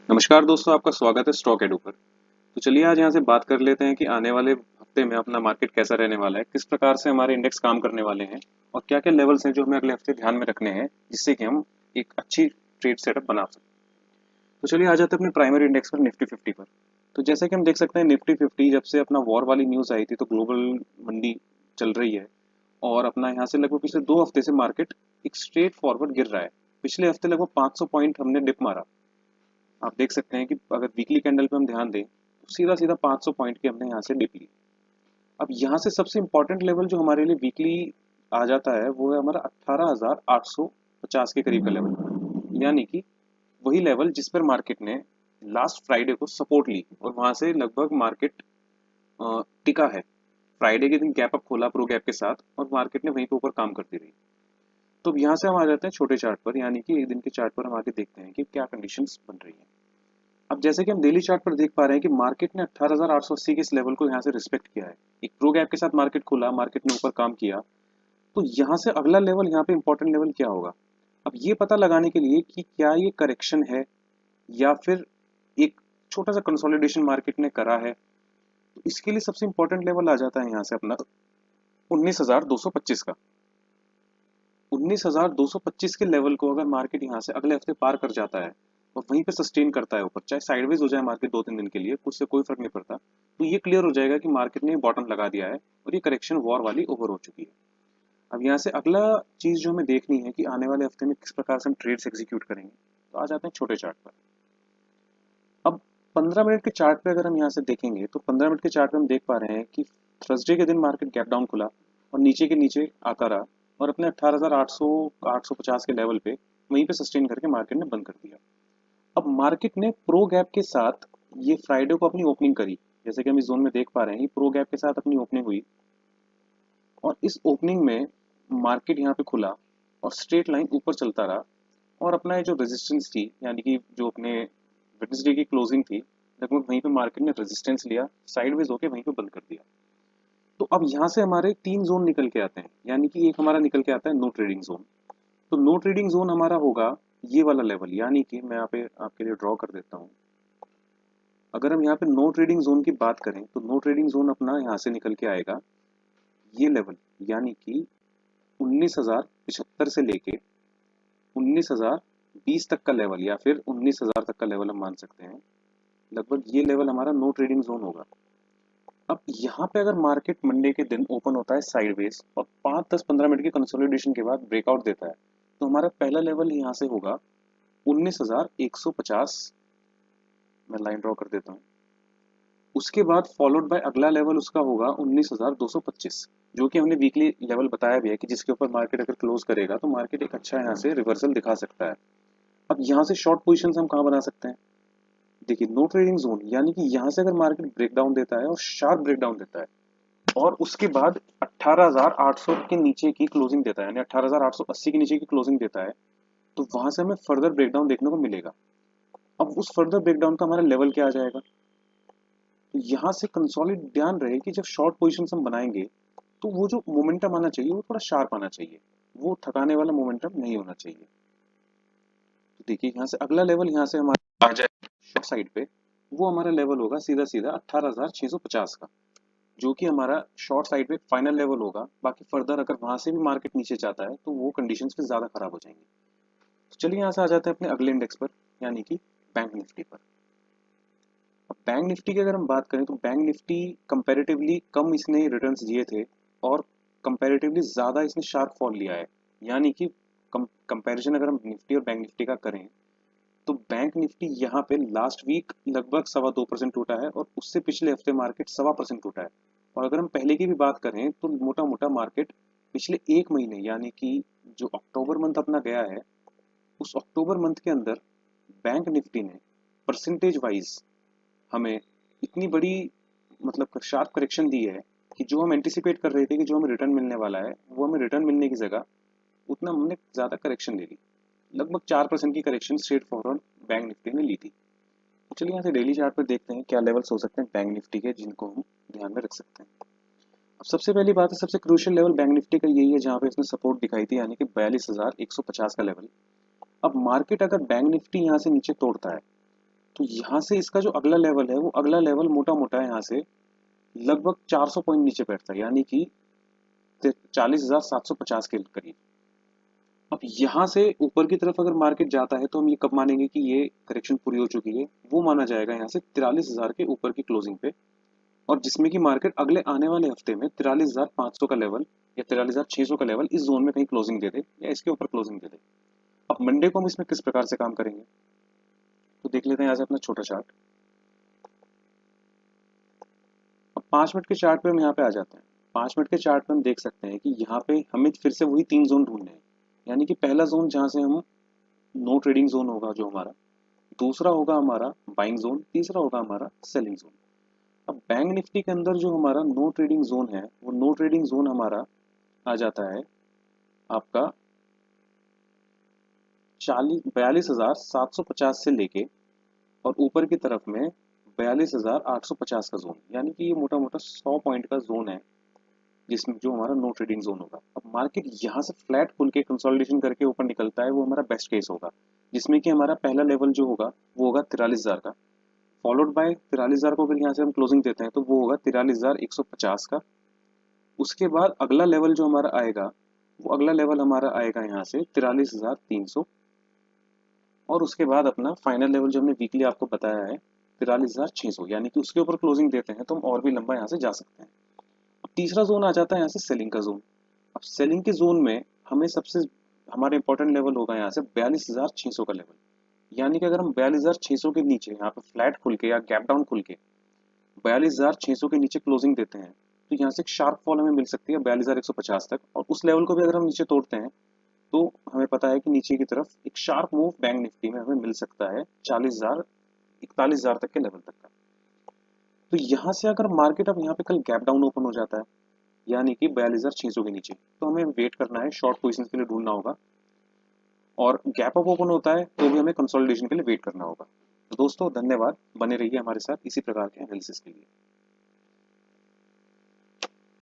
नमस्कार दोस्तों, आपका स्वागत है स्टॉक एडू पर। तो चलिए आज यहाँ से बात कर लेते हैं कि आने वाले हफ्ते में अपना मार्केट कैसा रहने वाला है, किस प्रकार से हमारे इंडेक्स काम करने वाले हैं और क्या-क्या लेवल्स हैं जो हमें अगले हफ्ते ध्यान में रखने हैं, जिससे कि हम एक अच्छी ट्रेड सेटअप बना सकें। तो चलिए आ जाते हैं अपने प्राइमरी इंडेक्स पर निफ्टी 50 पर। तो जैसा कि हम देख सकते हैं निफ्टी 50 जब से अपना वॉर वाली न्यूज़ आई थी तो ग्लोबल मंदी चल रही है और अपना यहाँ से लगभग पिछले 2 हफ्ते से मार्केट एक स्ट्रेट फॉरवर्ड गिर रहा है। पिछले हफ्ते लगभग 500 पॉइंट हमने डिप मारा। आप देख सकते हैं कि अगर वीकली कैंडल पे हम ध्यान दें तो सीधा सीधा 500 पॉइंट की हमने यहाँ से डिप ली। अब यहाँ से सबसे इंपॉर्टेंट लेवल जो हमारे लिए वीकली आ जाता है वो है हमारा 18,850 के करीब का लेवल, यानी कि वही लेवल जिस पर मार्केट ने लास्ट फ्राइडे को सपोर्ट ली और वहां से लगभग मार्केट टिका है। फ्राइडे के दिन गैप अप खोला प्रो गैप के साथ और मार्केट ने वहीं पे ऊपर काम करती रही। तो अब यहाँ से हम आ जाते हैं छोटे चार्ट पर, यानी कि एक दिन के चार्ट पर हम आके देखते हैं कि क्या कंडीशंस बन रही हैं। अब जैसे कि हम डेली चार्ट पर देख पा रहे हैं कि मार्केट ने 18,880 के इस लेवल को यहाँ से रिस्पेक्ट किया है। एक प्रो गैप के साथ मार्केट खुला, मार्केट ने ऊपर काम किया। तो यहाँ से अगला लेवल, यहाँ पे इंपॉर्टेंट लेवल क्या होगा? अब ये पता लगाने के लिए कि क्या ये करेक्शन है या फिर एक छोटा सा कंसोलिडेशन मार्केट ने करा है, तो इसके लिए सबसे इंपॉर्टेंट लेवल आ जाता है यहाँ से अपना 19,225 का। 19,225 के लेवल को अगर मार्केट यहाँ से अगले हफ्ते पार कर जाता है और वहीं पे सस्टेन करता है ऊपर, चाहे साइडवेज हो जाए मार्केट 2-3 दिन के लिए, कुछ से कोई फर्क नहीं पड़ता, तो ये क्लियर हो जाएगा कि मार्केट ने बॉटम लगा दिया है और ये करेक्शन वॉर वाली ओवर हो चुकी है। अब यहाँ से अगला चीज जो हमें देखनी है कि आने वाले हफ्ते में किस प्रकार से हम ट्रेड्स एग्जीक्यूट करेंगे। तो आ जाते हैं छोटे चार्ट पर। अब 15 मिनट के चार्ट पे अगर हम यहाँ से देखेंगे तो 15 मिनट के चार्ट पे हम देख पा रहे हैं कि थर्सडे के दिन मार्केट गैप डाउन खुला और नीचे के नीचे आता रहा और अपने 18,800 850 के लेवल पे वहीं पे सस्टेन करके मार्केट ने बंद कर दिया। अब मार्केट ने प्रो गैप के साथ ये फ्राइडे को अपनी ओपनिंग करी, जैसे कि हम इस जोन में देख पा रहे हैं प्रो गैप के साथ अपनी ओपनिंग हुई और इस ओपनिंग में मार्केट यहाँ पे खुला और स्ट्रेट लाइन ऊपर चलता रहा और अपना ये जो रेजिस्टेंस थी, यानी कि जो अपने वेडनेसडे की क्लोजिंग थी, लगभग वहीं पे मार्केट ने रेजिस्टेंस लिया, साइडवेज होके वहीं पे बंद कर दिया। तो अब यहाँ से हमारे 3 जोन निकल के आते हैं, यानी कि एक हमारा निकल के आता है नो ट्रेडिंग जोन। तो नो ट्रेडिंग जोन हमारा होगा ये वाला लेवल, यानी कि मैं यहाँ पे आपके लिए ड्रॉ कर देता हूँ। अगर हम यहाँ पे नो ट्रेडिंग जोन की बात करें तो नो ट्रेडिंग जोन अपना यहाँ से निकल के आएगा ये लेवल, यानी कि 19,075 से लेके 19,020 तक का लेवल, या फिर 19,000 तक का लेवल हम मान सकते हैं। लगभग ये लेवल हमारा नो ट्रेडिंग जोन होगा। अब यहाँ पे अगर मार्केट मंडे के दिन ओपन होता है साइडवेज और 5-10-15 मिनट के कंसोलिडेशन के बाद ब्रेकआउट देता है, तो हमारा पहला लेवल यहाँ से होगा 19,150। मैं लाइन ड्रॉ कर देता हूँ। उसके बाद फॉलोड बाय अगला लेवल उसका होगा 19,225, जो कि हमने वीकली लेवल बताया भी है कि जिसके ऊपर मार्केट अगर क्लोज करेगा तो मार्केट एक अच्छा यहाँ से रिवर्सल दिखा सकता है। अब यहाँ से शॉर्ट पोजीशन हम कहाँ बना सकते हैं? देखिए नो ट्रेडिंग जोन, यानी कि यहाँ से अगर मार्केट ब्रेकडाउन देता है और शार्प ब्रेकडाउन देता है और उसके बाद 18,800 के नीचे की क्लोजिंग देता है, यानी 18,880 के नीचे की क्लोजिंग देता है, तो वहां से हमें फर्दर ब्रेकडाउन देखने को मिलेगा। अब उस फर्दर ब्रेकडाउन का हमारा लेवल क्या आ जाएगा? तो यहाँ से कंसोलिड ध्यान रहे कि जब शॉर्ट पोजिशन हम बनाएंगे तो वो जो मोमेंटम आना चाहिए वो थोड़ा शार्प आना चाहिए, वो थकाने वाला मोमेंटम नहीं होना चाहिए। तो देखिए यहाँ से अगला लेवल यहाँ से हमारा आ जाए शॉर्ट साइड पे, वो हमारा लेवल होगा सीधा सीधा 18,650 का, जो कि हमारा शॉर्ट साइड पे फाइनल लेवल होगा। बाकी फर्दर अगर वहां से भी मार्केट नीचे जाता है तो वो कंडीशंस फिर ज्यादा खराब हो जाएंगी। तो चलिए यहाँ से आ जाते हैं अपने अगले इंडेक्स पर, यानी कि बैंक निफ्टी पर। अब बैंक निफ्टी की अगर हम बात करें तो बैंक निफ्टी कंपैरेटिवली कम इसने रिटर्न्स दिए थे और कंपैरेटिवली ज्यादा इसने शार्प फॉल लिया है। यानी कि कंपैरिजन अगर हम निफ्टी और बैंक निफ्टी का करें तो बैंक निफ्टी यहाँ पे लास्ट वीक लगभग 2.25% टूटा है और उससे पिछले हफ्ते मार्केट 1.25% टूटा है। और अगर हम पहले की भी बात करें तो मोटा मोटा मार्केट पिछले एक महीने, यानी कि जो अक्टूबर मंथ अपना गया है, उस अक्टूबर मंथ के अंदर बैंक निफ्टी ने परसेंटेज वाइज हमें इतनी बड़ी मतलब शार्प करेक्शन दी है कि जो हम एंटिसिपेट कर रहे थे कि जो हमें रिटर्न मिलने वाला है, वो हमें रिटर्न मिलने की जगह उतना हमने ज्यादा करेक्शन ले ली। लगभग 4% की correction straight forward bank Nifty ने ली थी। तो चलिए यहाँ से डेली चार्ट पर देखते हैं क्या लेवल्स हो सकते हैं बैंक निफ्टी के जिनको हम ध्यान में रख सकते हैं। अब सबसे पहली बात है, सबसे क्रूशियल लेवल बैंक निफ्टी का यही है जहाँ पे इसने सपोर्ट दिखाई थी, यानी कि 42,150 का लेवल। अब मार्केट अगर बैंक निफ्टी यहाँ से नीचे तोड़ता है तो यहाँ से इसका जो अगला लेवल है वो अगला लेवल मोटा मोटा यहाँ से लगभग 400 पॉइंट नीचे बैठता है, यानी कि 40,750 के करीब। अब यहाँ से ऊपर की तरफ अगर मार्केट जाता है तो हम ये कब मानेंगे कि ये करेक्शन पूरी हो चुकी है? वो माना जाएगा यहाँ से 43,000 के ऊपर की क्लोजिंग पे, और जिसमें कि मार्केट अगले आने वाले हफ्ते में 43,500 का लेवल या 43,600 का लेवल इस जोन में कहीं क्लोजिंग दे दे या इसके ऊपर क्लोजिंग दे दे। अब मंडे को हम इसमें किस प्रकार से काम करेंगे, तो देख लेते हैं यहाँ से अपना छोटा चार्ट। अब 5 मिनट के चार्ट पे हम यहाँ पे आ जाते हैं। 5 मिनट के चार्ट पे हम देख सकते हैं कि यहाँ पे हमें फिर से वही 3 जोन ढूंढने हैं। यानी कि पहला जोन जहाँ से हम नो ट्रेडिंग जोन होगा जो हमारा, दूसरा होगा हमारा बाइंग जोन, तीसरा होगा हमारा सेलिंग जोन। अब बैंक निफ्टी के अंदर जो हमारा नो ट्रेडिंग जोन है वो नो ट्रेडिंग जोन हमारा आ जाता है आपका 42,750 से लेके और ऊपर की तरफ में 42,850 का जोन, यानी कि ये मोटा मोटा 100 पॉइंट का जोन है जिसमें जो हमारा नो ट्रेडिंग जोन होगा। अब मार्केट यहाँ से फ्लैट खुल के कंसोलिडेशन करके ऊपर निकलता है, वो हमारा बेस्ट केस होगा, जिसमें कि हमारा पहला लेवल जो होगा वो होगा 43,000 का, फॉलोड बाय 43,000 को अगर यहाँ से हम क्लोजिंग देते हैं तो वो होगा 43,150 का। उसके बाद अगला लेवल जो हमारा आएगा वो अगला लेवल हमारा आएगा यहाँ से 43,300, और उसके बाद अपना फाइनल लेवल जो हमने वीकली आपको बताया है 43,600, यानी कि उसके ऊपर क्लोजिंग देते हैं तो हम और भी लंबा यहाँ से जा सकते हैं। अब तीसरा जोन आ जाता है यहाँ से सेलिंग का जोन। अब सेलिंग के जोन में हमें सबसे हमारा इंपॉर्टेंट लेवल होगा यहाँ से 42,600 का लेवल, यानी कि अगर हम 42,600 के नीचे यहाँ पे फ्लैट खुल के या गैप डाउन खुल के 42,600 के नीचे क्लोजिंग देते हैं तो यहाँ से एक शार्प फॉल हमें मिल सकती है 42,150 तक, और उस लेवल को भी अगर हम नीचे तोड़ते हैं तो हमें पता है कि नीचे की तरफ एक शार्प मूव बैंक निफ्टी में हमें मिल सकता है 40,000 41,000 तक के लेवल तक का। तो यहाँ से अगर मार्केट अब यहाँ पे कल गैप डाउन ओपन हो जाता है यानी कि 42,600 के नीचे, तो हमें वेट करना है, शॉर्ट पोजीशन के लिए ढूंढना होगा, और गैप अप ओपन होता है तो भी हमें कंसोलिडेशन के लिए वेट करना होगा। तो दोस्तों धन्यवाद, बने रहिए हमारे साथ इसी प्रकार के एनालिसिस के लिए।